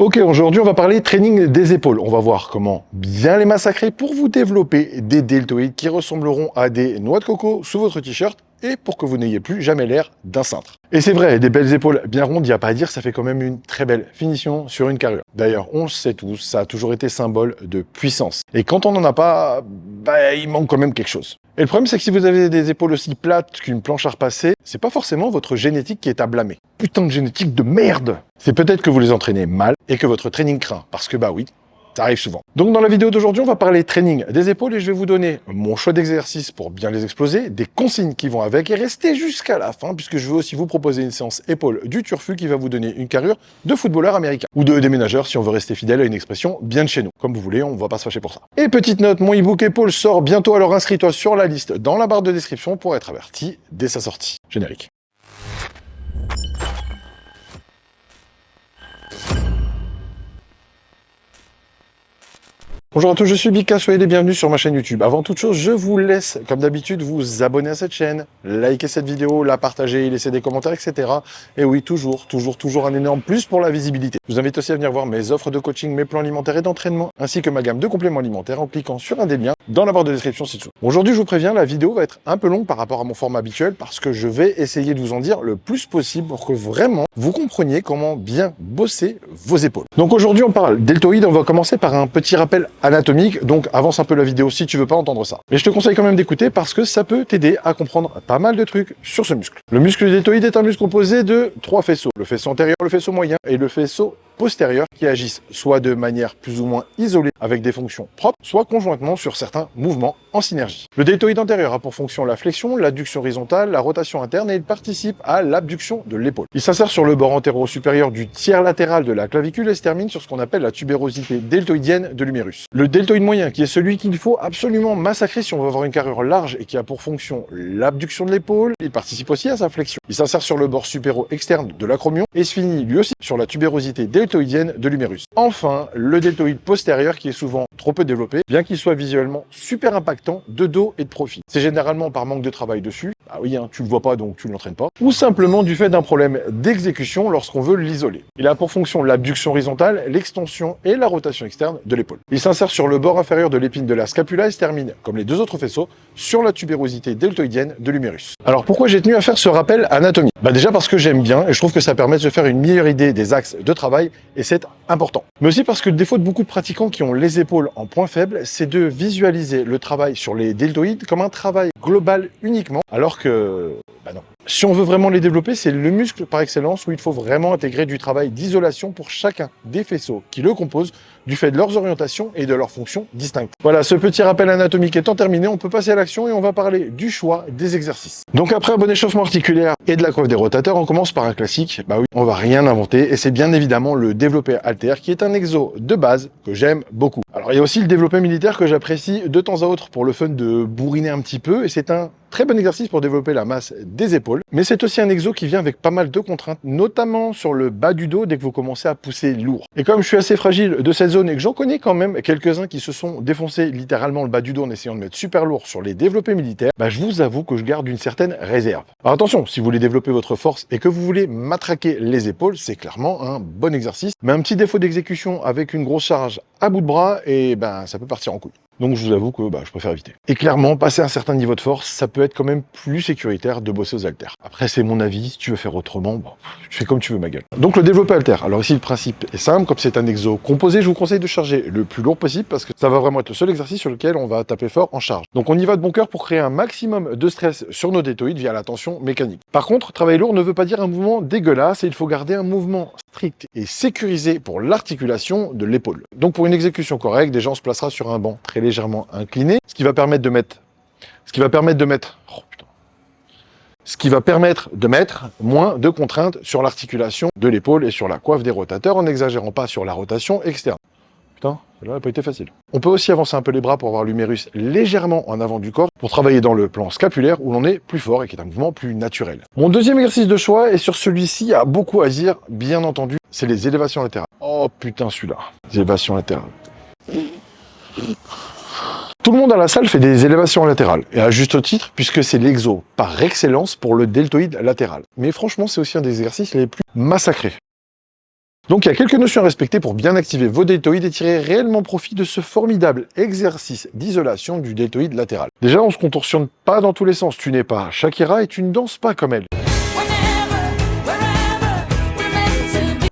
Ok, aujourd'hui on va parler training des épaules. On va voir comment bien les massacrer pour vous développer des deltoïdes qui ressembleront à des noix de coco sous votre t-shirt et pour que vous n'ayez plus jamais l'air d'un cintre. Et c'est vrai, des belles épaules bien rondes, il n'y a pas à dire, ça fait quand même une très belle finition sur une carrure. D'ailleurs, on le sait tous, ça a toujours été symbole de puissance. Et quand on n'en a pas, il manque quand même quelque chose. Et le problème, c'est que si vous avez des épaules aussi plates qu'une planche à repasser, c'est pas forcément votre génétique qui est à blâmer. Putain de génétique de merde! C'est peut-être que vous les entraînez mal et que votre training craint, parce que oui, ça arrive souvent. Donc dans la vidéo d'aujourd'hui, on va parler training des épaules et je vais vous donner mon choix d'exercice pour bien les exploser, des consignes qui vont avec et rester jusqu'à la fin puisque je veux aussi vous proposer une séance épaules du turfu qui va vous donner une carrure de footballeur américain ou de déménageur si on veut rester fidèle à une expression bien de chez nous. Comme vous voulez, on va pas se fâcher pour ça. Et petite note, mon ebook épaules sort bientôt, alors inscris-toi sur la liste dans la barre de description pour être averti dès sa sortie. Générique. Bonjour à tous, je suis Bika, soyez les bienvenus sur ma chaîne YouTube. Avant toute chose, je vous laisse, comme d'habitude, vous abonner à cette chaîne, liker cette vidéo, la partager, laisser des commentaires, etc. Et oui, toujours un énorme plus pour la visibilité. Je vous invite aussi à venir voir mes offres de coaching, mes plans alimentaires et d'entraînement, ainsi que ma gamme de compléments alimentaires en cliquant sur un des liens dans la barre de description ci-dessous. Aujourd'hui, je vous préviens, la vidéo va être un peu longue par rapport à mon format habituel parce que je vais essayer de vous en dire le plus possible pour que vraiment vous compreniez comment bien bosser vos épaules. Donc aujourd'hui, on parle deltoïdes. On va commencer par un petit rappel anatomique, donc avance un peu la vidéo si tu veux pas entendre ça. Mais je te conseille quand même d'écouter parce que ça peut t'aider à comprendre pas mal de trucs sur ce muscle. Le muscle deltoïde est un muscle composé de 3 faisceaux. Le faisceau antérieur, le faisceau moyen et le faisceau postérieur qui agissent soit de manière plus ou moins isolée avec des fonctions propres, soit conjointement sur certains mouvements en synergie. Le deltoïde antérieur a pour fonction la flexion, l'adduction horizontale, la rotation interne et il participe à l'abduction de l'épaule. Il s'insère sur le bord antéro-supérieur du tiers latéral de la clavicule et se termine sur ce qu'on appelle la tubérosité deltoïdienne de l'humérus. Le deltoïde moyen, qui est celui qu'il faut absolument massacrer si on veut avoir une carrure large et qui a pour fonction l'abduction de l'épaule, il participe aussi à sa flexion. Il s'insère sur le bord supéro-externe de l'acromion et se finit lui aussi sur la tubérosité deltoïdienne de l'humérus. Enfin, le deltoïde postérieur qui est souvent trop peu développé, bien qu'il soit visuellement super impactant de dos et de profil. C'est généralement par manque de travail dessus, tu le vois pas donc tu ne l'entraînes pas, ou simplement du fait d'un problème d'exécution lorsqu'on veut l'isoler. Il a pour fonction l'abduction horizontale, l'extension et la rotation externe de l'épaule. Il s'insère sur le bord inférieur de l'épine de la scapula et se termine, comme les deux autres faisceaux, sur la tubérosité deltoïdienne de l'humérus. Alors pourquoi j'ai tenu à faire ce rappel anatomique? Déjà parce que j'aime bien et je trouve que ça permet de se faire une meilleure idée des axes de travail et c'est important. Mais aussi parce que le défaut de beaucoup de pratiquants qui ont les épaules en point faible, c'est de visualiser le travail sur les deltoïdes comme un travail global uniquement, alors que non. Si on veut vraiment les développer, c'est le muscle par excellence où il faut vraiment intégrer du travail d'isolation pour chacun des faisceaux qui le composent du fait de leurs orientations et de leurs fonctions distinctes. Voilà, ce petit rappel anatomique étant terminé, on peut passer à l'action et on va parler du choix des exercices. Donc après un bon échauffement articulaire et de la coiffe des rotateurs, on commence par un classique. On va rien inventer et c'est bien évidemment le développé haltère qui est un exo de base que j'aime beaucoup. Alors il y a aussi le développé militaire que j'apprécie de temps à autre pour le fun de bourriner un petit peu et c'est un très bon exercice pour développer la masse des épaules, mais c'est aussi un exo qui vient avec pas mal de contraintes, notamment sur le bas du dos dès que vous commencez à pousser lourd. Et comme je suis assez fragile de cette zone et que j'en connais quand même quelques-uns qui se sont défoncés littéralement le bas du dos en essayant de mettre super lourd sur les développés militaires, je vous avoue que je garde une certaine réserve. Alors attention, si vous voulez développer votre force et que vous voulez matraquer les épaules, c'est clairement un bon exercice, mais un petit défaut d'exécution avec une grosse charge à bout de bras et ça peut partir en couille. Donc je vous avoue que je préfère éviter. Et clairement, passer un certain niveau de force, ça peut être quand même plus sécuritaire de bosser aux haltères. Après, c'est mon avis, si tu veux faire autrement, tu fais comme tu veux ma gueule. Donc le développé haltère. Alors ici, le principe est simple, comme c'est un exo composé, je vous conseille de charger le plus lourd possible parce que ça va vraiment être le seul exercice sur lequel on va taper fort en charge. Donc on y va de bon cœur pour créer un maximum de stress sur nos deltoïdes via la tension mécanique. Par contre, travailler lourd ne veut pas dire un mouvement dégueulasse et il faut garder un mouvement strict et sécurisé pour l'articulation de l'épaule. Donc pour une exécution correcte, déjà on se placera sur un banc très légèrement incliné, ce qui va permettre de mettre moins de contraintes sur l'articulation de l'épaule et sur la coiffe des rotateurs en n'exagérant pas sur la rotation externe. Putain, celle-là n'a pas été facile. On peut aussi avancer un peu les bras pour avoir l'humérus légèrement en avant du corps pour travailler dans le plan scapulaire où l'on est plus fort et qui est un mouvement plus naturel. Mon deuxième exercice de choix, et sur celui-ci, il y a beaucoup à dire, bien entendu, c'est les élévations latérales. Oh putain, celui-là. Les élévations latérales. Tout le monde à la salle fait des élévations latérales, et à juste titre, puisque c'est l'exo par excellence pour le deltoïde latéral. Mais franchement, c'est aussi un des exercices les plus massacrés. Donc il y a quelques notions à respecter pour bien activer vos deltoïdes et tirer réellement profit de ce formidable exercice d'isolation du deltoïde latéral. Déjà, on se contorsionne pas dans tous les sens, tu n'es pas Shakira et tu ne danses pas comme elle.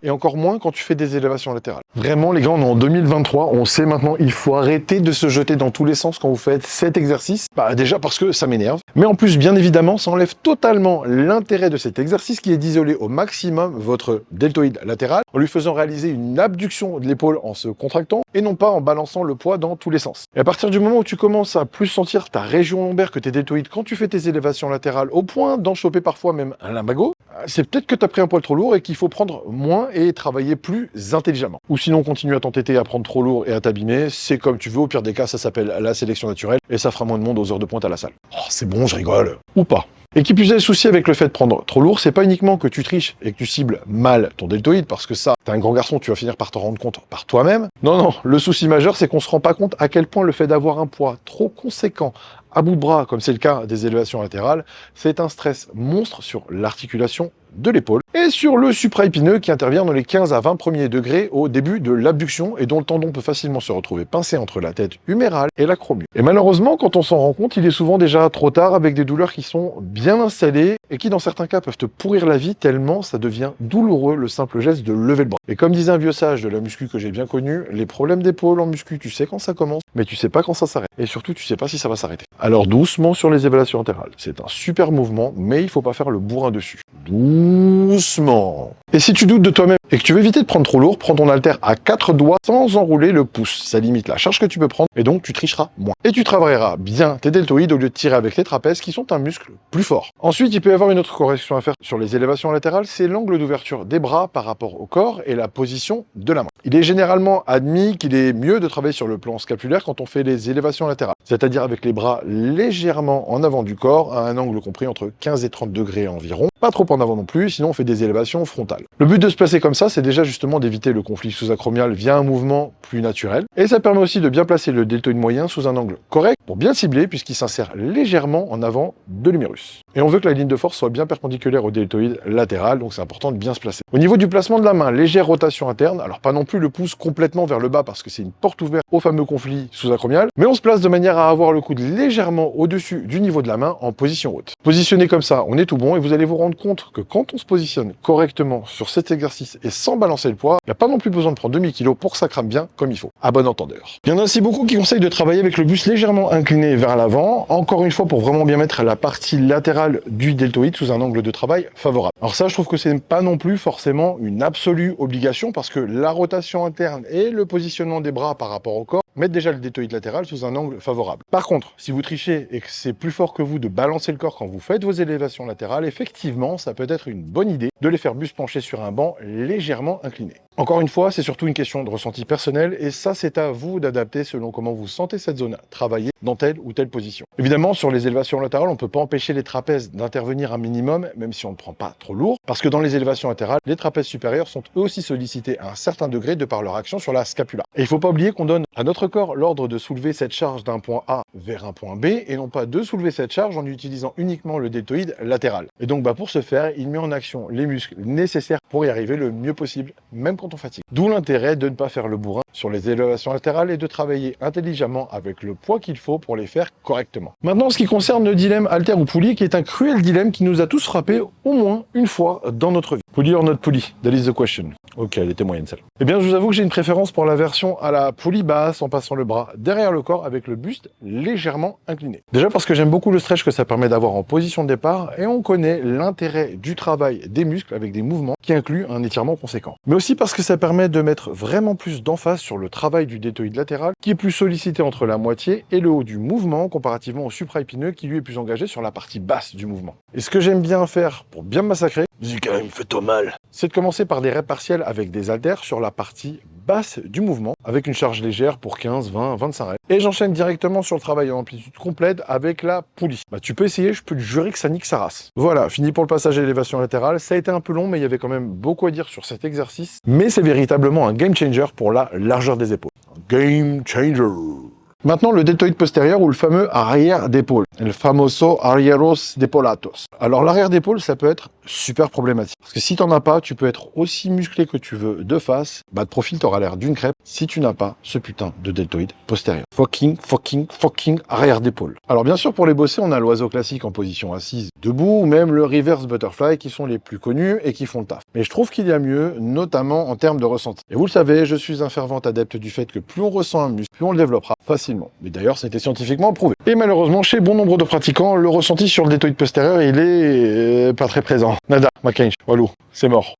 Et encore moins quand tu fais des élévations latérales. Vraiment, les gars, on est en 2023, on sait maintenant, il faut arrêter de se jeter dans tous les sens quand vous faites cet exercice. Déjà parce que ça m'énerve, mais en plus, bien évidemment, ça enlève totalement l'intérêt de cet exercice qui est d'isoler au maximum votre deltoïde latéral en lui faisant réaliser une abduction de l'épaule en se contractant et non pas en balançant le poids dans tous les sens. Et à partir du moment où tu commences à plus sentir ta région lombaire que tes deltoïdes quand tu fais tes élévations latérales au point d'en choper parfois même un lumbago, c'est peut-être que tu as pris un poids trop lourd et qu'il faut prendre moins et travailler plus intelligemment. Ou sinon, continue à t'entêter à prendre trop lourd et à t'abîmer, c'est comme tu veux, au pire des cas, ça s'appelle la sélection naturelle et ça fera moins de monde aux heures de pointe à la salle. Oh, c'est bon, je rigole. Ou pas. Et qui plus est, le souci avec le fait de prendre trop lourd, c'est pas uniquement que tu triches et que tu cibles mal ton deltoïde, parce que ça, t'es un grand garçon, tu vas finir par t'en rendre compte par toi-même. Non, le souci majeur, c'est qu'on se rend pas compte à quel point le fait d'avoir un poids trop conséquent à bout de bras, comme c'est le cas des élévations latérales, c'est un stress monstre sur l'articulation de l'épaule et sur le supraépineux qui intervient dans les 15 à 20 premiers degrés au début de l'abduction et dont le tendon peut facilement se retrouver pincé entre la tête humérale et l'acromio. Et malheureusement, quand on s'en rend compte, il est souvent déjà trop tard avec des douleurs qui sont bien installées et qui dans certains cas peuvent te pourrir la vie tellement ça devient douloureux le simple geste de lever le bras. Et comme disait un vieux sage de la muscu que j'ai bien connu, les problèmes d'épaule en muscu, tu sais quand ça commence, mais tu sais pas quand ça s'arrête. Et surtout, tu sais pas si ça va s'arrêter. Alors doucement sur les élévations latérales. C'est un super mouvement, mais il faut pas faire le bourrin dessus. Doucement. Et si tu doutes de toi-même et que tu veux éviter de prendre trop lourd, prends ton haltère à 4 doigts sans enrouler le pouce. Ça limite la charge que tu peux prendre et donc tu tricheras moins. Et tu travailleras bien tes deltoïdes au lieu de tirer avec les trapèzes qui sont un muscle plus fort. Ensuite, il peut y avoir une autre correction à faire sur les élévations latérales, c'est l'angle d'ouverture des bras par rapport au corps et la position de la main. Il est généralement admis qu'il est mieux de travailler sur le plan scapulaire quand on fait les élévations latérales, c'est-à-dire avec les bras légèrement en avant du corps, à un angle compris entre 15 et 30 degrés environ. Pas trop en avant non plus, sinon on fait des élévations frontales. Le but de se placer comme ça, c'est déjà justement d'éviter le conflit sous-acromial via un mouvement plus naturel. Et ça permet aussi de bien placer le deltoïde moyen sous un angle correct pour bien cibler puisqu'il s'insère légèrement en avant de l'humérus. Et on veut que la ligne de force soit bien perpendiculaire au deltoïde latéral, donc c'est important de bien se placer. Au niveau du placement de la main, légère rotation interne, alors pas non plus le pouce complètement vers le bas parce que c'est une porte ouverte au fameux conflit sous-acromial, mais on se place de manière à avoir le coude légèrement au-dessus du niveau de la main en position haute. Positionné comme ça, on est tout bon et vous allez vous rendre compte que quand on se positionne correctement sur cet exercice et sans balancer le poids, il n'y a pas non plus besoin de prendre 2000 kg pour que ça crame bien comme il faut. À bon entendeur. Il y en a aussi beaucoup qui conseillent de travailler avec le buste légèrement incliné vers l'avant, encore une fois pour vraiment bien mettre la partie latérale du deltoïde sous un angle de travail favorable. Alors ça, je trouve que c'est pas non plus forcément une absolue obligation parce que la rotation interne et le positionnement des bras par rapport au corps mettent déjà le deltoïde latéral sous un angle favorable. Par contre, si vous trichez et que c'est plus fort que vous de balancer le corps quand vous faites vos élévations latérales, effectivement, ça peut être une bonne idée de les faire buste penché sur un banc légèrement incliné. Encore une fois, c'est surtout une question de ressenti personnel et ça, c'est à vous d'adapter selon comment vous sentez cette zone travailler dans telle ou telle position. Évidemment, sur les élévations latérales, on ne peut pas empêcher les trapèzes d'intervenir un minimum, même si on ne prend pas trop lourd, parce que dans les élévations latérales, les trapèzes supérieurs sont eux aussi sollicités à un certain degré de par leur action sur la scapula. Et il ne faut pas oublier qu'on donne à notre corps l'ordre de soulever cette charge d'un point A vers un point B et non pas de soulever cette charge en utilisant uniquement le deltoïde latéral. Et donc pour ce faire, il met en action les muscles nécessaires pour y arriver le mieux possible, même quand on fatigue. D'où l'intérêt de ne pas faire le bourrin sur les élévations latérales et de travailler intelligemment avec le poids qu'il faut pour les faire correctement. Maintenant, ce qui concerne le dilemme haltère ou poulie, qui est un cruel dilemme qui nous a tous frappé au moins une fois dans notre vie. Poulie or not poulie? That is the question. Ok, elle était moyenne celle. Eh bien, je vous avoue que j'ai une préférence pour la version à la poulie basse en passant le bras derrière le corps avec le buste légèrement incliné. Déjà parce que j'aime beaucoup le stretch que ça permet d'avoir en position de départ et on connaît l'intérêt du travail des muscles avec des mouvements qui incluent un étirement conséquent. Mais aussi parce que ça permet de mettre vraiment plus d'emphase sur le travail du deltoïde latéral qui est plus sollicité entre la moitié et le haut du mouvement comparativement au supraépineux qui lui est plus engagé sur la partie basse du mouvement. Et ce que j'aime bien faire pour bien me massacrer, quand même fais-toi mal, c'est de commencer par des reps partiels avec des haltères sur la partie basse du mouvement avec une charge légère pour 15, 20, 25 reps. Et j'enchaîne directement sur le travail en amplitude complète avec la poulie. Tu peux essayer, je peux te jurer que ça nique sa race. Voilà, fini pour le passage à l'élévation latérale. Ça a été un peu long, mais il y avait quand même beaucoup à dire sur cet exercice. Mais c'est véritablement un game changer pour la largeur des épaules. Game changer. Maintenant, le deltoïde postérieur ou le fameux arrière d'épaule. El famoso arrieros depolatos. Alors, l'arrière d'épaule, ça peut être super problématique. Parce que si t'en as pas, tu peux être aussi musclé que tu veux de face, bah de profil t'auras l'air d'une crêpe si tu n'as pas ce putain de deltoïde postérieur. Fucking arrière d'épaule. Alors bien sûr pour les bosser, on a l'oiseau classique en position assise, debout, ou même le reverse butterfly qui sont les plus connus et qui font le taf. Mais je trouve qu'il y a mieux, notamment en termes de ressenti. Et vous le savez, je suis un fervent adepte du fait que plus on ressent un muscle, plus on le développera facilement. Mais d'ailleurs, c'était scientifiquement prouvé. Et malheureusement, chez bon nombre de pratiquants, le ressenti sur le deltoïde postérieur, il est pas très présent. Nada, Makench, walou, c'est mort.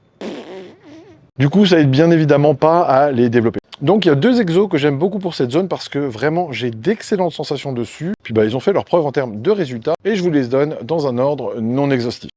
Du coup, ça aide bien évidemment pas à les développer. Donc il y a deux exos que j'aime beaucoup pour cette zone parce que vraiment j'ai d'excellentes sensations dessus. Puis bah ils ont fait leurs preuves en termes de résultats et je vous les donne dans un ordre non exhaustif.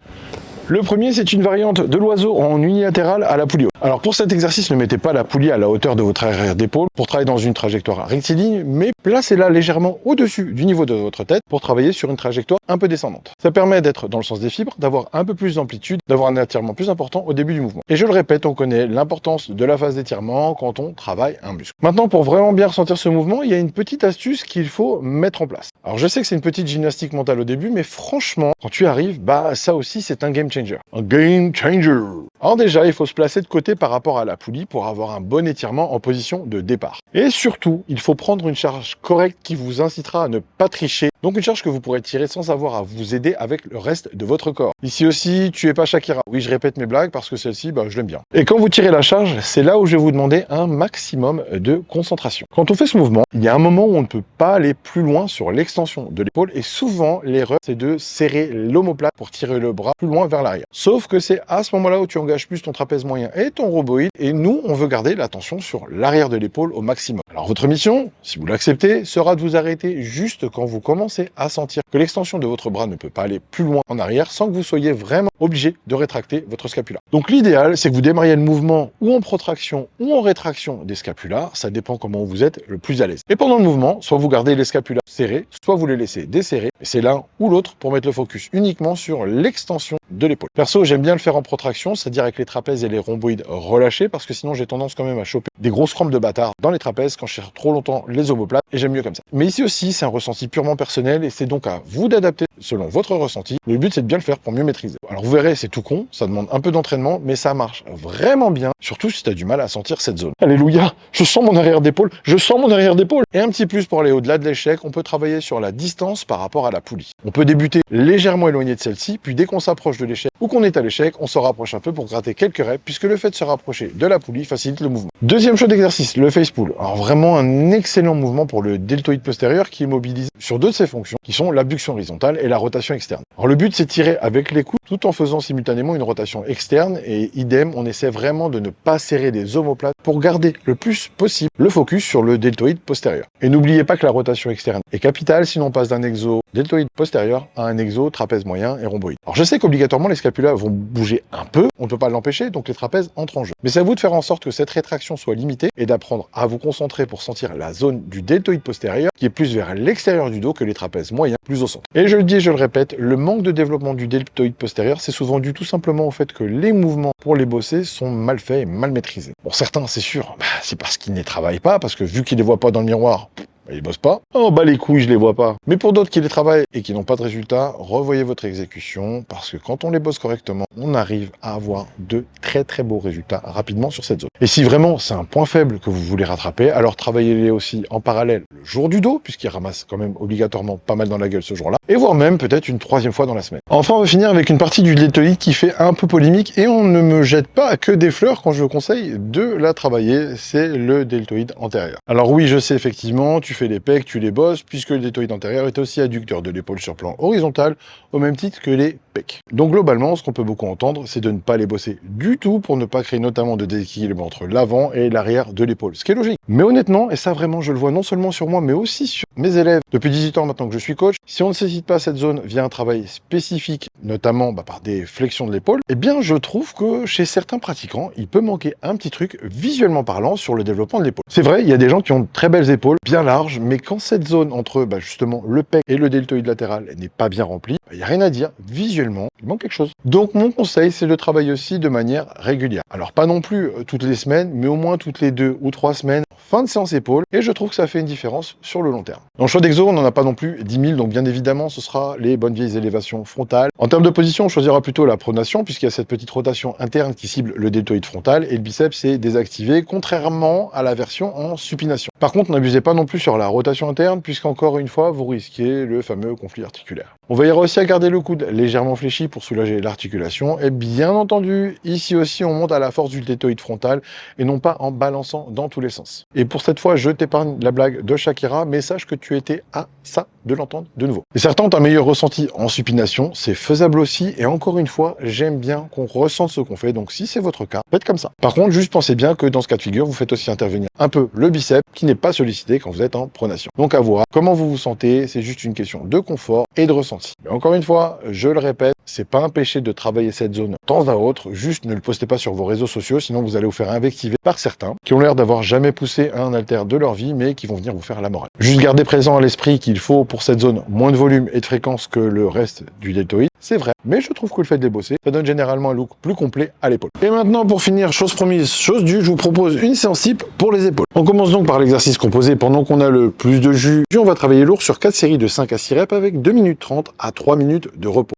Le premier, c'est une variante de l'oiseau en unilatéral à la poulie haute. Alors pour cet exercice, ne mettez pas la poulie à la hauteur de votre arrière d'épaule pour travailler dans une trajectoire rectiligne, mais placez-la légèrement au-dessus du niveau de votre tête pour travailler sur une trajectoire un peu descendante. Ça permet d'être dans le sens des fibres, d'avoir un peu plus d'amplitude, d'avoir un étirement plus important au début du mouvement. Et je le répète, on connaît l'importance de la phase d'étirement quand on travaille un muscle. Maintenant, pour vraiment bien ressentir ce mouvement, il y a une petite astuce qu'il faut mettre en place. Alors je sais que c'est une petite gymnastique mentale au début, mais franchement, quand tu arrives, bah ça aussi c'est un game changer. Un game changer. Alors déjà, il faut se placer de côté par rapport à la poulie pour avoir un bon étirement en position de départ. Et surtout, il faut prendre une charge correcte qui vous incitera à ne pas tricher. Donc une charge que vous pourrez tirer sans avoir à vous aider avec le reste de votre corps. Ici aussi, tu es pas Shakira. Oui, je répète mes blagues parce que celle-ci, bah, je l'aime bien. Et quand vous tirez la charge, c'est là où je vais vous demander un maximum de concentration. Quand on fait ce mouvement, il y a un moment où on ne peut pas aller plus loin sur l'extension de l'épaule et souvent, l'erreur, c'est de serrer l'omoplate pour tirer le bras plus loin vers l'arrière. Sauf que c'est à ce moment-là où tu engages plus ton trapèze moyen et ton rhomboïde et nous, on veut garder la tension sur l'arrière de l'épaule au maximum. Alors votre mission, si vous l'acceptez, sera de vous arrêter juste quand vous commencez à sentir que l'extension de votre bras ne peut pas aller plus loin en arrière sans que vous soyez vraiment obligé de rétracter votre scapula. Donc l'idéal, c'est que vous démarriez le mouvement ou en protraction ou en rétraction des scapulas, ça dépend comment vous êtes le plus à l'aise. Et pendant le mouvement, soit vous gardez les scapulas serrés, soit vous les laissez desserrés, et c'est l'un ou l'autre pour mettre le focus uniquement sur l'extension de l'épaule. Perso, j'aime bien le faire en protraction, c'est-à-dire avec les trapèzes et les rhomboïdes relâchés, parce que sinon j'ai tendance quand même à choper des grosses crampes de bâtard dans les trapèzes quand je tire trop longtemps les omoplates, et j'aime mieux comme ça. Mais ici aussi, c'est un ressenti purement personnel, et c'est donc à vous d'adapter selon votre ressenti. Le but, c'est de bien le faire pour mieux maîtriser. Alors vous verrez, c'est tout con, ça demande un peu d'entraînement, mais ça marche vraiment bien, surtout si tu as du mal à sentir cette zone. Alléluia, je sens mon arrière d'épaule, je sens mon arrière d'épaule. Et un petit plus pour aller au-delà de l'échec, on peut travailler sur la distance par rapport à la poulie. On peut débuter légèrement éloigné de celle-ci, puis dès qu'on s'approche de l'échec ou qu'on est à l'échec, on se rapproche un peu pour gratter quelques reps, puisque le fait de se rapprocher de la poulie facilite le mouvement. Deuxième choix d'exercice, le face pull. Alors vraiment un excellent mouvement pour le deltoïde postérieur qui est mobilisé sur deux de ses fonctions, qui sont l'abduction horizontale et la rotation externe. Alors le but, c'est de tirer avec les coudes tout en faisant simultanément une rotation externe et idem, on essaie vraiment de ne pas serrer les omoplates pour garder le plus possible le focus sur le deltoïde postérieur. Et n'oubliez pas que la rotation externe est capitale, sinon on passe d'un exo deltoïde postérieur à un exo trapèze moyen et rhomboïde. Alors je sais qu'obligatoirement les scapulas vont bouger un peu, on ne peut pas l'empêcher, donc les trapèzes entrent en jeu. Mais c'est à vous de faire en sorte que cette rétraction soit limitée et d'apprendre à vous concentrer pour sentir la zone du deltoïde postérieur qui est plus vers l'extérieur du dos que les trapèzes moyens plus au centre. Et je le dis et je le répète, le manque de développement du deltoïde postérieur, c'est souvent dû tout simplement au fait que les mouvements pour les bosser sont mal faits et mal maîtrisés. Pour certains, c'est sûr, c'est parce qu'ils ne les travaillent pas, parce que vu qu'ils ne les voient pas dans le miroir, ils bossent pas. Oh bah les couilles, je les vois pas. Mais pour d'autres qui les travaillent et qui n'ont pas de résultat, revoyez votre exécution parce que quand on les bosse correctement, on arrive à avoir de très beaux résultats rapidement sur cette zone. Et si vraiment c'est un point faible que vous voulez rattraper, alors travaillez-les aussi en parallèle le jour du dos, puisqu'ils ramassent quand même obligatoirement pas mal dans la gueule ce jour-là, et voire même peut-être une troisième fois dans la semaine. Enfin, on va finir avec une partie du deltoïde qui fait un peu polémique et on ne me jette pas que des fleurs quand je vous conseille de la travailler, c'est le deltoïde antérieur. Alors oui, je sais effectivement, tu fais les pecs, tu les bosses, puisque le deltoïde antérieur est aussi adducteur de l'épaule sur plan horizontal, au même titre que les pecs. Donc globalement, ce qu'on peut beaucoup entendre, c'est de ne pas les bosser du tout pour ne pas créer notamment de déséquilibre entre l'avant et l'arrière de l'épaule, ce qui est logique. Mais honnêtement, et ça vraiment je le vois non seulement sur moi, mais aussi sur mes élèves, depuis 18 ans maintenant que je suis coach, si on ne saisit pas cette zone via un travail spécifique, notamment par des flexions de l'épaule, eh bien je trouve que chez certains pratiquants, il peut manquer un petit truc visuellement parlant sur le développement de l'épaule. C'est vrai, il y a des gens qui ont de très belles épaules, bien larges, mais quand cette zone entre justement le pec et le deltoïde latéral n'est pas bien remplie, il n'y a rien à dire, visuellement, il manque quelque chose. Donc mon conseil, c'est de travailler aussi de manière régulière. Alors pas non plus toutes les semaines, mais au moins toutes les 2 ou 3 semaines, fin de séance épaules, et je trouve que ça fait une différence sur le long terme. Dans le choix d'exo, on n'en a pas non plus 10 000, donc bien évidemment, ce sera les bonnes vieilles élévations frontales. En termes de position, on choisira plutôt la pronation, puisqu'il y a cette petite rotation interne qui cible le deltoïde frontal, et le biceps est désactivé, contrairement à la version en supination. Par contre, n'abusez pas non plus sur la rotation interne, puisqu'encore une fois, vous risquez le fameux conflit articulaire. On veillera aussi à garder le coude légèrement fléchi pour soulager l'articulation, et bien entendu, ici aussi, on monte à la force du deltoïde frontal, et non pas en balançant dans tous les sens. Et pour cette fois, je t'épargne la blague de Shakira, mais sache que tu étais à ça de l'entendre de nouveau. Et certains ont un meilleur ressenti en supination, c'est faisable aussi, et encore une fois, j'aime bien qu'on ressente ce qu'on fait, donc si c'est votre cas, faites comme ça. Par contre, juste pensez bien que dans ce cas de figure, vous faites aussi intervenir un peu le biceps, qui n'est pas sollicité quand vous êtes en pronation. Donc à voir comment vous vous sentez, c'est juste une question de confort et de ressenti. Mais encore une fois, je le répète, c'est pas un péché de travailler cette zone de temps à autre, juste ne le postez pas sur vos réseaux sociaux, sinon vous allez vous faire invectiver par certains qui ont l'air d'avoir jamais poussé un haltère de leur vie, mais qui vont venir vous faire la morale. Juste gardez présent à l'esprit qu'il faut pour cette zone moins de volume et de fréquence que le reste du deltoïde, c'est vrai, mais je trouve que le fait de les bosser, ça donne généralement un look plus complet à l'épaule. Et maintenant, pour finir, chose promise, chose due, je vous propose une séance type pour les épaules. On commence donc par l'exercice composé pendant qu'on a le plus de jus, puis on va travailler lourd sur 4 séries de 5 à 6 reps avec 2 minutes 30 à 3 minutes de repos.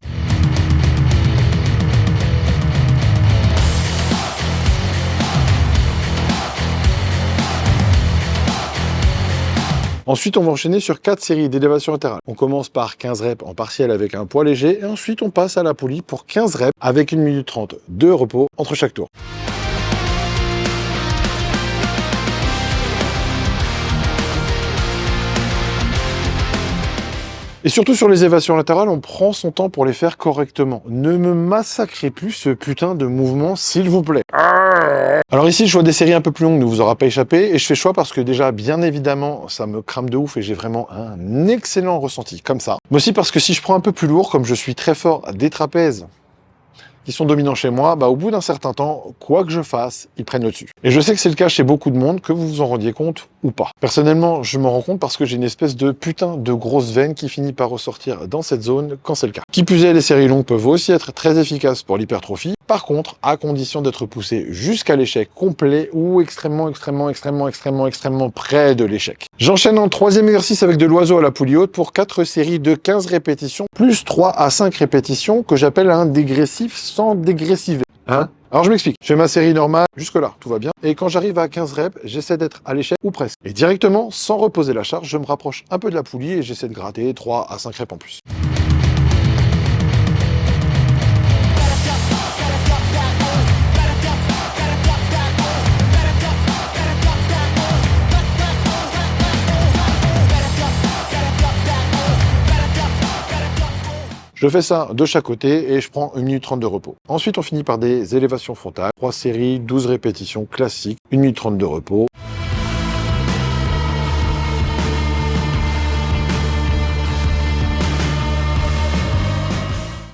Ensuite, on va enchaîner sur 4 séries d'élévation latérale. On commence par 15 reps en partiel avec un poids léger, et ensuite on passe à la poulie pour 15 reps avec 1 minute 30 de repos entre chaque tour. Et surtout sur les élévations latérales, on prend son temps pour les faire correctement. Ne me massacrez plus ce putain de mouvement, s'il vous plaît. Alors ici, le choix des séries un peu plus longues ne vous aura pas échappé, et je fais choix parce que déjà, bien évidemment, ça me crame de ouf et j'ai vraiment un excellent ressenti, comme ça. Mais aussi parce que si je prends un peu plus lourd, comme je suis très fort des trapèzes, qui sont dominants chez moi, bah au bout d'un certain temps, quoi que je fasse, ils prennent le dessus. Et je sais que c'est le cas chez beaucoup de monde, que vous vous en rendiez compte ou pas. Personnellement, je m'en rends compte parce que j'ai une espèce de putain de grosse veine qui finit par ressortir dans cette zone quand c'est le cas. Qui plus est, les séries longues peuvent aussi être très efficaces pour l'hypertrophie, par contre, à condition d'être poussé jusqu'à l'échec complet ou extrêmement près de l'échec. J'enchaîne en 3e exercice avec de l'oiseau à la poulie haute pour 4 séries de 15 répétitions, plus 3 à 5 répétitions que j'appelle un dégressif sans dégressiver. Hein? Alors je m'explique, je fais ma série normale, jusque-là, tout va bien, et quand j'arrive à 15 reps, j'essaie d'être à l'échec ou presque. Et directement, sans reposer la charge, je me rapproche un peu de la poulie et j'essaie de gratter 3 à 5 reps en plus. Je fais ça de chaque côté et je prends 1 minute 30 de repos. Ensuite, on finit par des élévations frontales. 3 séries, 12 répétitions classiques, 1 minute 30 de repos.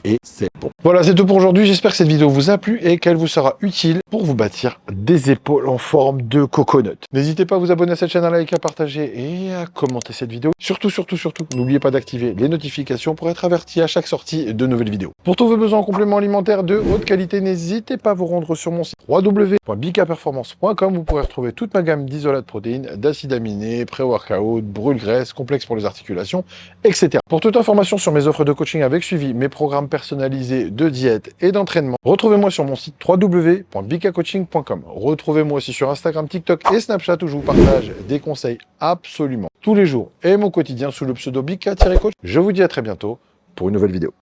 Et c'est bon. Voilà, c'est tout pour aujourd'hui. J'espère que cette vidéo vous a plu et qu'elle vous sera utile pour vous bâtir des épaules en forme de coconut. N'hésitez pas à vous abonner à cette chaîne, à liker, à partager et à commenter cette vidéo. Surtout, n'oubliez pas d'activer les notifications pour être averti à chaque sortie de nouvelles vidéos. Pour tous vos besoins en compléments alimentaires de haute qualité, n'hésitez pas à vous rendre sur mon site www.bikaperformance.com. Vous pourrez retrouver toute ma gamme d'isolats de protéines, d'acides aminés, pré-workout, brûle-graisse, complexes pour les articulations, etc. Pour toute information sur mes offres de coaching avec suivi, mes programmes personnalisés de diète et d'entraînement, retrouvez-moi sur mon site www.bikacoaching.com. Retrouvez-moi aussi sur Instagram, TikTok et Snapchat où je vous partage des conseils absolument tous les jours et mon quotidien sous le pseudo Bika-coach. Je vous dis à très bientôt pour une nouvelle vidéo.